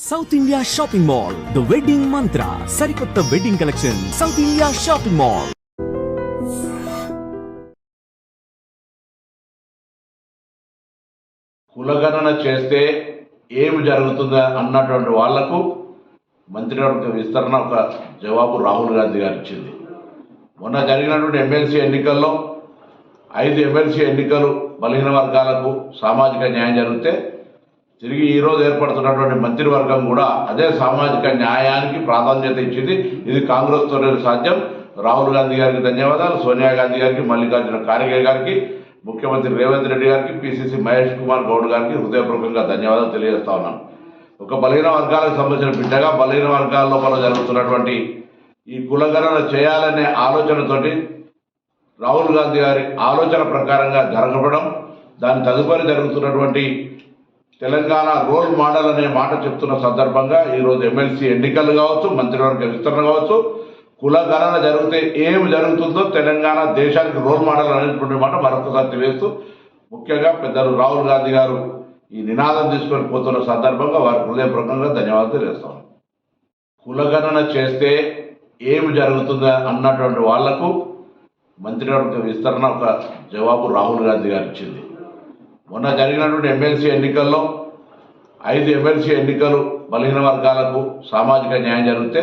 South India shopping mall the wedding మంత్ర సరికొత్త wedding collection south India shopping mall. కులగణన చేస్తే ఏమి జరుగుతుందా అన్నటువంటి వాళ్లకు మంత్రివర్గ విస్తరణ ఒక జవాబు రాహుల్ గాంధీ గారు ఇచ్చింది. మొన్న జరిగినటువంటి ఎమ్మెల్సీ ఎన్నికల్లో 5 ఎమ్మెల్సీ ఎన్నికలు బలహీన వర్గాలకు సామాజిక న్యాయం జరిగితే తిరిగి ఈరోజు ఏర్పడుతున్నటువంటి మంత్రివర్గం కూడా అదే సామాజిక న్యాయానికి ప్రాధాన్యత ఇచ్చింది. ఇది కాంగ్రెస్తోనే సాధ్యం. రాహుల్ గాంధీ గారికి ధన్యవాదాలు, సోనియా గాంధీ గారికి, మల్లికార్జున ఖార్గే గారికి, ముఖ్యమంత్రి రేవంత్ రెడ్డి గారికి, పిసిసి మహేష్ కుమార్ గౌడ్ గారికి హృదయపూర్వకంగా ధన్యవాదాలు తెలియజేస్తా ఉన్నాను. ఒక బలహీన వర్గాలకు సంబంధించిన బిడ్డగా బలహీన వర్గాల లోపల జరుగుతున్నటువంటి ఈ కులగణన చేయాలనే ఆలోచనతోటి రాహుల్ గాంధీ గారి ఆలోచన ప్రకారంగా జరగడం, దాని తదుపరి జరుగుతున్నటువంటి తెలంగాణ రోల్ మోడల్ అనే మాట చెప్తున్న సందర్భంగా ఈరోజు ఎమ్మెల్సీ ఎన్నికలు కావచ్చు, మంత్రివర్గ విస్తరణ కావచ్చు, కులగణన జరిగితే ఏమి జరుగుతుందో తెలంగాణ దేశానికి రోల్ మోడల్ అనేటువంటి మాట మరొకసారి తెలియజేస్తూ, ముఖ్యంగా పెద్దలు రాహుల్ గాంధీ గారు ఈ నినాదం తీసుకొని పోతున్న సందర్భంగా వారికి హృదయపూర్వకంగా ధన్యవాదాలు తెలియజేస్తాను. కులగణన చేస్తే ఏమి జరుగుతుందా అన్నటువంటి వాళ్లకు మంత్రివర్గ విస్తరణ ఒక జవాబు రాహుల్ గాంధీ గారు ఇచ్చింది. మొన్న జరిగినటువంటి ఎమ్మెల్సీ ఎన్నికల్లో 5 ఎమ్మెల్సీ ఎన్నికలు బలహీన వర్గాలకు సామాజిక న్యాయం జరిగితే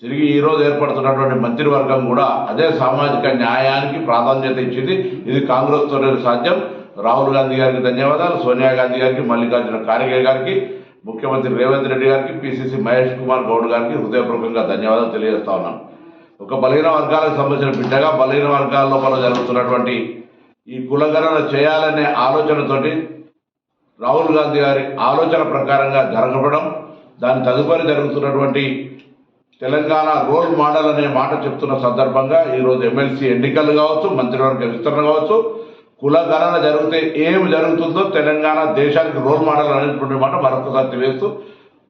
తిరిగి ఈరోజు ఏర్పడుతున్నటువంటి మంత్రివర్గం కూడా అదే సామాజిక న్యాయానికి ప్రాధాన్యత ఇచ్చింది. ఇది కాంగ్రెస్తోనే సాధ్యం. రాహుల్ గాంధీ గారికి ధన్యవాదాలు, సోనియా గాంధీ గారికి, మల్లికార్జున ఖార్గే గారికి, ముఖ్యమంత్రి రేవంత్ రెడ్డి గారికి, పిసిసి మహేష్ కుమార్ గౌడ్ గారికి హృదయపూర్వకంగా ధన్యవాదాలు తెలియజేస్తా ఉన్నాను. ఒక బలహీన వర్గాలకు సంబంధించిన బిడ్డగా బలహీన వర్గాల లోపల జరుగుతున్నటువంటి ఈ కులగణన చేయాలనే ఆలోచనతోటి రాహుల్ గాంధీ గారి ఆలోచన ప్రకారంగా జరగడం, దాని తదుపరి జరుగుతున్నటువంటి తెలంగాణ రోల్ మోడల్ అనే మాట చెప్తున్న సందర్భంగా ఈరోజు ఎమ్మెల్సీ ఎన్నికలు కావచ్చు, మంత్రివర్గ విస్తరణ కావచ్చు, కులగణన జరిగితే ఏమి జరుగుతుందో తెలంగాణ దేశానికి రోల్ మోడల్ అనేటువంటి మాట మరొకసారి తెలియజేస్తూ,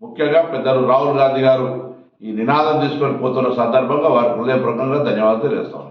ముఖ్యంగా పెద్దలు రాహుల్ గాంధీ గారు ఈ నినాదం తీసుకొని పోతున్న సందర్భంగా వారికి హృదయపూర్వకంగా ధన్యవాదాలు తెలియజేస్తాను.